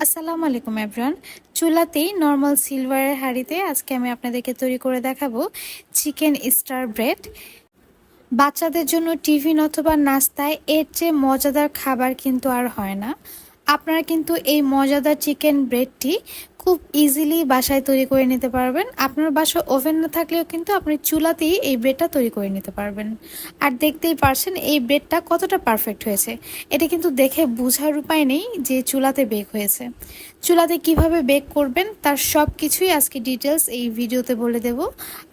আসসালামু আলাইকুম everyone. চুলাতেই normal সিলভারের হাঁড়িতে আজকে আমি আপনাদেরকে তৈরি করে দেখাবো চিকেন স্টার ব্রেড। বাচ্চাদের জন্য টিফিন অথবা নাস্তায় এর চেয়ে মজাদার খাবার কিন্তু আর হয় না। আপনারা কিন্তু এই মজাদার চিকেন ব্রেডটি খুব ইজিলি বাসায় তৈরি করে নিতে পারবেন। আপনার বাসায় ওভেন না থাকলেও কিন্তু আপনি চুলাতেই এই ব্রেডটা তৈরি করে নিতে পারবেন। আর দেখতেই পারছেন এই ব্রেডটা কতটা পারফেক্ট হয়েছে। এটা কিন্তু দেখে বোঝার উপায় নেই যে চুলাতে বেক হয়েছে। চুলাতে কিভাবে বেক করবেন তার সব কিছুই আজকে ডিটেলস এই ভিডিওতে বলে দেব।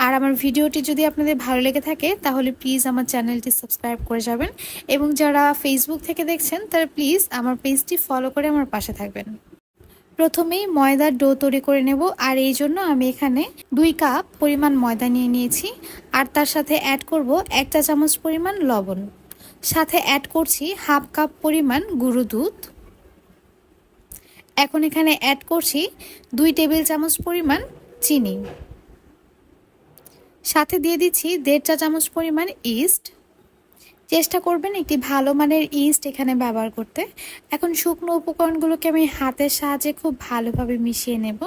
আর আমার ভিডিওটি যদি আপনাদের ভালো লেগে থাকে তাহলে প্লিজ আমার চ্যানেলটি সাবস্ক্রাইব করে যাবেন, এবং যারা ফেসবুক থেকে দেখছেন তারা প্লিজ আমার পেজটি ফলো করে আমার পাশে থাকবেন। প্রথমেই ময়দার ডো তৈরি করে নেব, আর এই জন্য আমি এখানে 2 কাপ পরিমাণ ময়দা নিয়ে নিয়েছি। আর তার সাথে অ্যাড করব 1 চা চামচ পরিমাণ লবণ, সাথে অ্যাড করছি হাফ কাপ পরিমাণ গুঁড়ো দুধ। এখন এখানে অ্যাড করছি 2 টেবিল চামচ পরিমাণ চিনি, সাথে দিয়ে দিচ্ছি 1.5 চা চামচ পরিমাণ ইস্ট। চেষ্টা করবেন একটি ভালো মানের ইস্ট এখানে ব্যবহার করতে। এখন শুকনো উপকরণগুলোকে আমি হাতের সাহায্যে খুব ভালোভাবে মিশিয়ে নেব।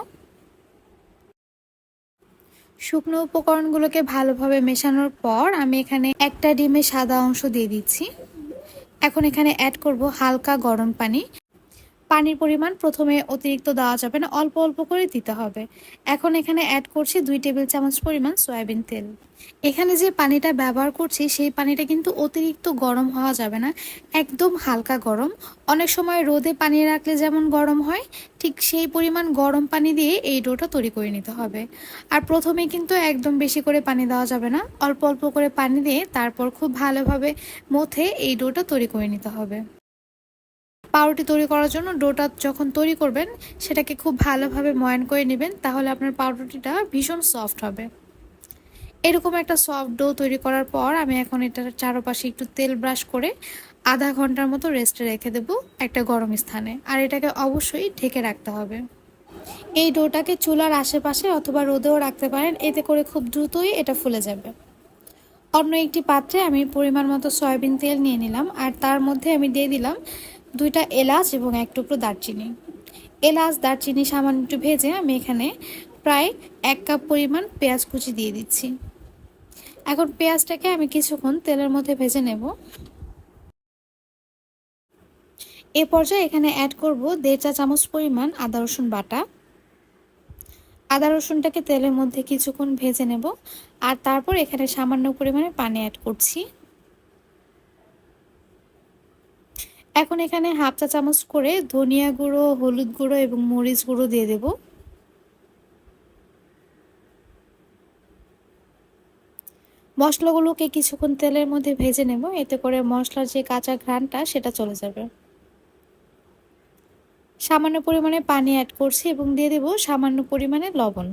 শুকনো উপকরণগুলোকে ভালোভাবে মেশানোর পর আমি এখানে একটা ডিমের সাদা অংশ দিয়ে দিচ্ছি। এখন এখানে অ্যাড করব হালকা গরম পানি। পানির পরিমাণ প্রথমে অতিরিক্ত দেওয়া যাবে না, অল্প অল্প করে দিতে হবে। এখন এখানে অ্যাড করছি 2 টেবিল চামচ পরিমাণ সয়াবিন তেল। এখানে যে পানিটা ব্যবহার করছি সেই পানিটা কিন্তু অতিরিক্ত গরম হওয়া যাবে না, একদম হালকা গরম। অনেক সময় রোদে পানি রাখলে যেমন গরম হয়, ঠিক সেই পরিমাণ গরম পানি দিয়ে এই ডোটা তৈরি করে নিতে হবে। আর প্রথমে কিন্তু একদম বেশি করে পানি দেওয়া যাবে না, অল্প অল্প করে পানি দিয়ে তারপর খুব ভালোভাবে মথে এই ডোটা তৈরি করে নিতে হবে। পাউরুটি তৈরি করার জন্য ডোটা যখন তৈরি করবেন সেটাকে খুব ভালোভাবে ময়ান করে নেবেন, তাহলে আপনার পাউরুটিটা ভীষণ সফট হবে। এরকম একটা সফট ডো তৈরি করার পর আমি এখন এটার চারপাশে একটু তেল ব্রাশ করে আধা ঘন্টার মতো রেস্টে রেখে দেবো একটা গরম স্থানে। আর এটাকে অবশ্যই ঢেকে রাখতে হবে। এই ডোটাকে চুলার আশেপাশে অথবা রোদেও রাখতে পারেন, এতে করে খুব দ্রুতই এটা ফুলে যাবে। অন্য একটি পাত্রে আমি পরিমাণ মতো সয়াবিন তেল নিয়ে নিলাম, আর তার মধ্যে আমি দিয়ে দিলাম 2টা এলাচ এবং 1 টুকরো দারচিনি। এলাচ দারচিনি সামান্য একটু ভেজে আমি এখানে প্রায় 1 কাপ পরিমাণ পেঁয়াজ কুচি দিয়ে দিচ্ছি। এখন পেঁয়াজটাকে আমি কিছুক্ষণ তেলের মধ্যে ভেজে নেব। এ পর্যায়ে এখানে অ্যাড করব 1.5 চা চামচ পরিমাণ আদা রসুন বাটা। আদা রসুনটাকে তেলের মধ্যে কিছুক্ষণ ভেজে নেব, আর তারপর এখানে সামান্য পরিমাণে পানি অ্যাড করছি। এখন এখানে হাফ চা চামচ করে ধনিয়া গুঁড়ো, হলুদ গুঁড়ো এবং মরিচ গুঁড়ো দিয়ে দেব। মশলাগুলোকে কিছুক্ষণ তেলের মধ্যে ভেজে নেব, এতে করে মশলার যে কাঁচা ঘ্রাণটা সেটা চলে যাবে। সামান্য পরিমাণে পানি অ্যাড করছি এবং দিয়ে দেব সামান্য পরিমাণে লবণ।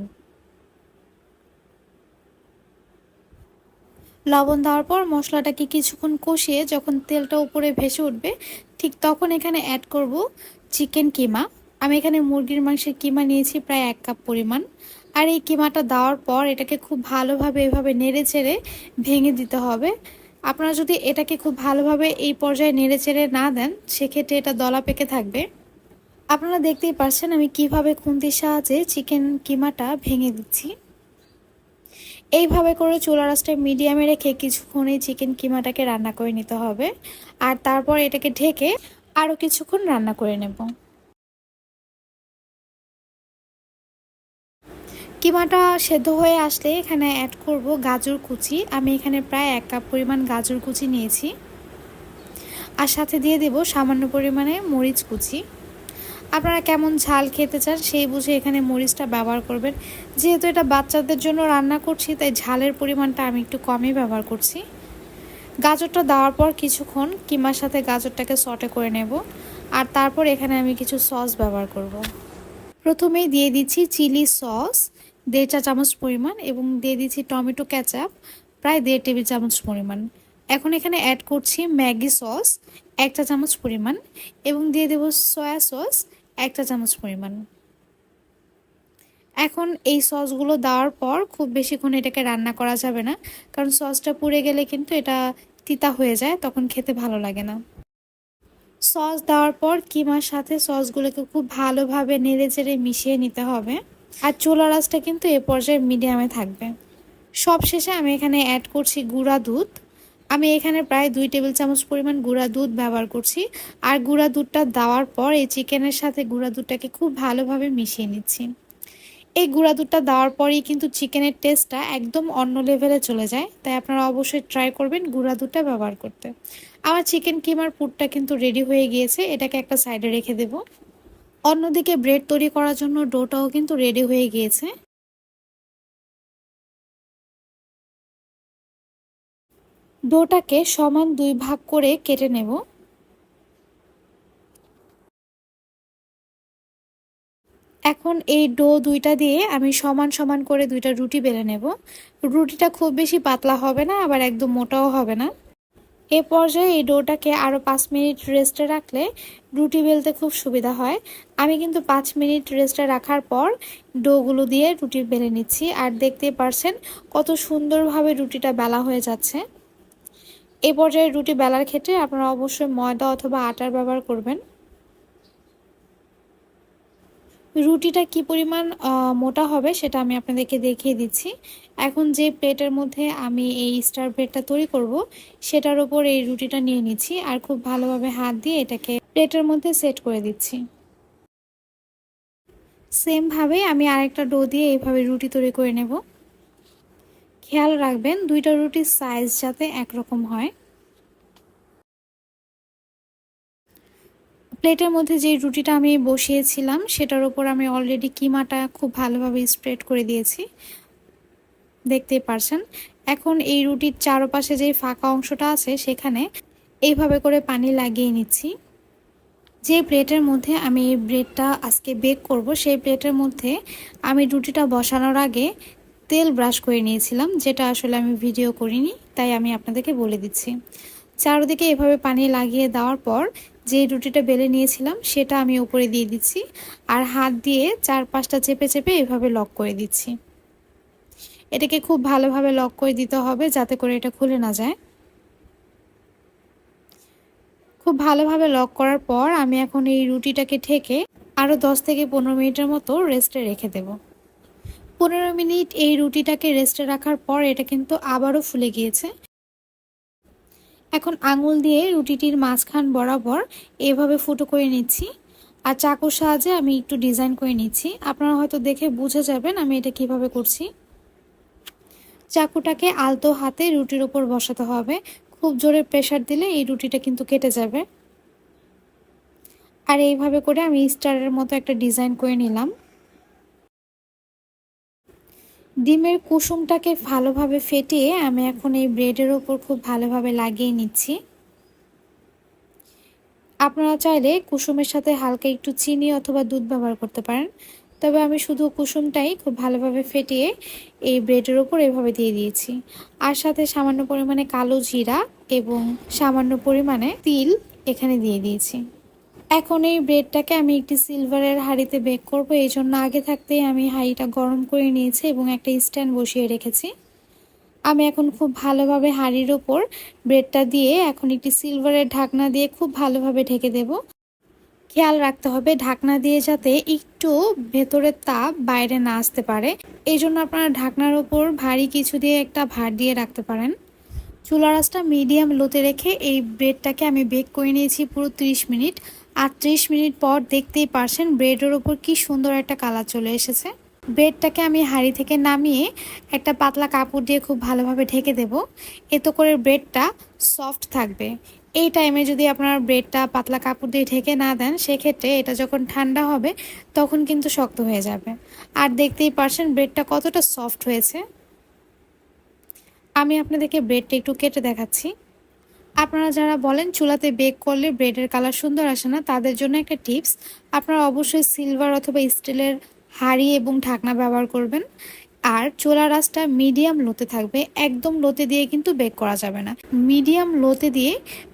লবণ দেওয়ার পর মশলাটাকে কিছুক্ষণ কষিয়ে যখন তেলটা উপরে ভেসে উঠবে, ঠিক তখন এখানে অ্যাড করব চিকেন কিমা। আমি এখানে মুরগির মাংসের কিমা নিয়েছি প্রায় 1 কাপ পরিমাণ। আর এই কিমাটা দেওয়ার পর এটাকে খুব ভালোভাবে এভাবে নেড়ে চেড়ে ভেঙে দিতে হবে। আপনারা যদি এটাকে খুব ভালোভাবে এই পর্যায়ে নেড়ে চেড়ে না দেন, সেক্ষেত্রে এটা দলা পেকে থাকবে। আপনারা দেখতেই পাচ্ছেন আমি কিভাবে খুন্তির সাহায্যে চিকেন কিমাটা ভেঙে দিচ্ছি। এইভাবে করে চুলার আঁচটা মিডিয়ামে রেখে কিছুক্ষণ এই চিকেন কিমাটাকে রান্না করে নিতে হবে। আর তারপর এটাকে ঢেকে আরও কিছুক্ষণ রান্না করে নেব। কিমাটা সেদ্ধ হয়ে আসলে এখানে অ্যাড করব গাজর কুচি। আমি এখানে প্রায় 1 কাপ পরিমাণ গাজর কুচি নিয়েছি, আর সাথে দিয়ে দেব সামান্য পরিমাণে মরিচ কুচি। আপনারা কেমন ঝাল খেতে চান সেই বুঝে এখানে মরিচটা ব্যবহার করবেন। যেহেতু এটা বাচ্চাদের জন্য রান্না করছি, তাই ঝালের পরিমাণটা আমি একটু কমই ব্যবহার করছি। গাজরটা দেওয়ার পর কিছুক্ষণ কিমার সাথে গাজরটাকে সটে করে নেব, আর তারপর এখানে আমি কিছু সস ব্যবহার করব। প্রথমেই দিয়ে দিচ্ছি চিলি সস 1.5 চা চামচ পরিমাণ, এবং দিয়ে দিচ্ছি টমেটো কেচাপ প্রায় 1.5 টেবিল চামচ পরিমাণ। এখন এখানে অ্যাড করছি ম্যাগি সস 1 চা চামচ পরিমাণ, এবং দিয়ে দেব সয়া সস 1 চা চামচ পরিমাণ। এখন এই সসগুলো দেওয়ার পর খুব বেশিক্ষণ এটাকে রান্না করা যাবে না, কারণ সসটা পুড়ে গেলে কিন্তু এটা তিতা হয়ে যায়, তখন খেতে ভালো লাগে না। সস দেওয়ার পর কিমার সাথে সসগুলোকে খুব ভালোভাবে নেড়েচেড়ে মিশিয়ে নিতে হবে। আর চুলার আঁচটা কিন্তু এ পর্যায়ে মিডিয়ামে থাকবে। সবশেষে আমি এখানে অ্যাড করছি গুঁড়া দুধ। আমি এখানে প্রায় 2 টেবিল চামচ পরিমাণ গুঁড়া দুধ ব্যবহার করছি। আর গুঁড়া দুধটা দেওয়ার পর এই চিকেনের সাথে গুঁড়া দুধটাকে খুব ভালোভাবে মিশিয়ে নিচ্ছি। এই গুঁড়া দুধটা দেওয়ার পরেই কিন্তু চিকেনের টেস্টটা একদম অন্য লেভেলে চলে যায়। তাই আপনারা অবশ্যই ট্রাই করবেন গুঁড়া দুধটা ব্যবহার করতে। আমার চিকেন কিমার পুরটা কিন্তু রেডি হয়ে গিয়েছে, এটাকে একটা সাইডে রেখে দেব। অন্যদিকে ব্রেড তৈরি করার জন্য ডোটাও কিন্তু রেডি হয়ে গিয়েছে। ডোটাকে সমান 2 ভাগ করে কেটে নেব। এখন এই ডো দুইটা দিয়ে আমি সমান সমান করে দুইটা রুটি বেলে নেব। রুটিটা খুব বেশি পাতলা হবে না, আবার একদম মোটাও হবে না। এ পর্যায়ে এই ডোটাকে আরও 5 মিনিট রেস্টে রাখলে রুটি বেলতে খুব সুবিধা হয়। আমি কিন্তু 5 মিনিট রেস্টে রাখার পর ডোগুলো দিয়ে রুটি বেলে নিচ্ছি। আর দেখতেই পারছেন কত সুন্দরভাবে রুটিটা বেলা হয়ে যাচ্ছে। এ পর্যায়ে রুটি বেলার ক্ষেত্রে আপনারা অবশ্যই ময়দা অথবা আটার ব্যবহার করবেন। রুটিটা কি পরিমাণ মোটা হবে সেটা আমি আপনাদেরকে দেখিয়ে দিচ্ছি। এখন যে প্লেটের মধ্যে আমি এই স্টার ব্রেডটা তৈরি করব সেটার উপর এই রুটিটা নিয়ে নিচ্ছি আর খুব ভালোভাবে হাত দিয়ে এটাকে প্লেটের মধ্যে সেট করে দিচ্ছি। সেমভাবে আমি আরেকটা ডো দিয়ে এইভাবে রুটি তৈরি করে নেব। খেয়াল রাখবেন দুইটা রুটির সাইজ যাতে একরকম হয়। প্লেটের মধ্যে যে রুটিটা আমি বসিয়েছিলাম সেটার উপর আমি অলরেডি কিমাটা খুব ভালোভাবে স্প্রেড করে দিয়েছি, দেখতেই পারছেন। এখন এই রুটির চারপাশে যে ফাঁকা অংশটা আছে সেখানে এইভাবে করে পানি লাগিয়ে নিচ্ছি। যে প্লেটের মধ্যে আমি এই ব্রেডটা আজকে বেক করব সেই প্লেটের মধ্যে আমি রুটিটা বসানোর আগে তেল ব্রাশ করে নিয়েছিলাম, যেটা আসলে আমি ভিডিও করিনি, তাই আমি আপনাদেরকে বলে দিচ্ছি। চারদিকে এভাবে পানি লাগিয়ে দেওয়ার পর যে রুটিটা বেলে নিয়েছিলাম সেটা আমি উপরে দিয়ে দিচ্ছি আর হাত দিয়ে 4-5টা চেপে চেপে এভাবে লক করে দিচ্ছি। এটাকে খুব ভালোভাবে লক করে দিতে হবে যাতে করে এটা খুলে না যায়। খুব ভালোভাবে লক করার পর আমি এখন এই রুটিটাকে ঢেকে আরও 10 থেকে 15 মিনিটের মতো রেস্টে রেখে দেব। 15 মিনিট এই রুটিটাকে রেস্টে রাখার পর এটা কিন্তু আবারও ফুলে গিয়েছে। এখন আঙুল দিয়ে রুটিটির মাঝখান বরাবর এভাবে ফুটো করে নিচ্ছি আর চাকুর সাহায্যে আমি একটু ডিজাইন করে নিচ্ছি। আপনারা হয়তো দেখে বুঝে যাবেন আমি এটা কিভাবে করছি। চাকুটাকে আলতো হাতে রুটির উপর বসাতে হবে, খুব জোরে প্রেসার দিলে এই রুটিটা কিন্তু কেটে যাবে। আর এইভাবে করে আমি স্টারের মতো একটা ডিজাইন করে নিলাম। ডিমের কুসুমটাকে ভালোভাবে ফেটিয়ে আমি এখন এই ব্রেডের ওপর খুব ভালোভাবে লাগিয়ে নিচ্ছি। আপনারা চাইলে কুসুমের সাথে হালকা একটু চিনি অথবা দুধ ব্যবহার করতে পারেন, তবে আমি শুধু কুসুমটাই খুব ভালোভাবে ফেটিয়ে এই ব্রেডের ওপর এভাবে দিয়ে দিয়েছি। আর সাথে সামান্য পরিমাণে কালো জিরা এবং সামান্য পরিমাণে তিল এখানে দিয়ে দিয়েছি। এখন এই ব্রেডটাকে আমি একটি সিলভারের হাঁড়িতে বেক করব, এই জন্য আগে থাকতেই আমি হাঁড়িটা গরম করে নিয়েছি এবং একটা স্ট্যান্ড বসিয়ে রেখেছি। আমি এখন খুব ভালোভাবে হাঁড়ির ওপর ব্রেডটা দিয়ে এখন একটি সিলভারের ঢাকনা দিয়ে খুব ভালোভাবে ঢেকে দেব। খেয়াল রাখতে হবে ঢাকনা দিয়ে যাতে একটু ভেতরের তাপ বাইরে না আসতে পারে, এই জন্য আপনারা ঢাকনার ওপর ভারী কিছু দিয়ে একটা ভার দিয়ে রাখতে পারেন। চুলার আঁচটা মিডিয়াম লোতে রেখে এই ব্রেডটাকে আমি বেক করে নিয়েছি পুরো 30 মিনিট। আর 30 মিনিট পর দেখতেই পারছেন ব্রেডের ওপর কি সুন্দর একটা কালার চলে এসেছে। ব্রেডটাকে আমি হাঁড়ি থেকে নামিয়ে একটা পাতলা কাপড় দিয়ে খুব ভালোভাবে ঢেকে দেব, এতে করে ব্রেডটা সফট থাকবে। এই টাইমে যদি আপনারা ব্রেডটা পাতলা কাপড় দিয়ে ঢেকে না দেন সেক্ষেত্রে এটা যখন ঠান্ডা হবে তখন কিন্তু শক্ত হয়ে যাবে। আর দেখতেই পারছেন ব্রেডটা কতটা সফট হয়েছে। আমি আপনাদেরকে ব্রেডটা একটু কেটে দেখাচ্ছি। আপনারা যারা বলেন চুলাতে বেক করলে ব্রেডের কালার সুন্দর আসে না, তাদের জন্য একটা টিপস, আপনারা অবশ্যই সিলভার অথবা স্টিলের হাঁড়ি এবং ঢাকনা ব্যবহার করবেন। আর চুলার আঁচটা মিডিয়াম লোতে থাকবে, একদম লোতে দিয়ে কিন্তু বেক করা যাবে না, মিডিয়াম লোতে দিয়ে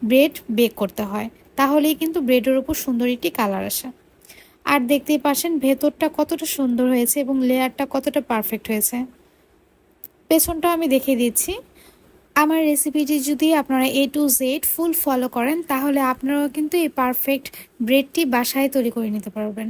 ব্রেড বেক করতে হয়, তাহলেই কিন্তু ব্রেডের উপর সুন্দর একটি কালার আসে। আর দেখতেই পাচ্ছেন ভেতরটা কতটা সুন্দর হয়েছে এবং লেয়ারটা কতটা পারফেক্ট হয়েছে। পেছনটাও আমি দেখিয়ে দিচ্ছি। আমার রেসিপিটি যদি আপনারা A to Z full follow করেন তাহলে আপনারাও কিন্তু এই পারফেক্ট ব্রেডটি বাসায় তৈরি করে নিতে পারবেন।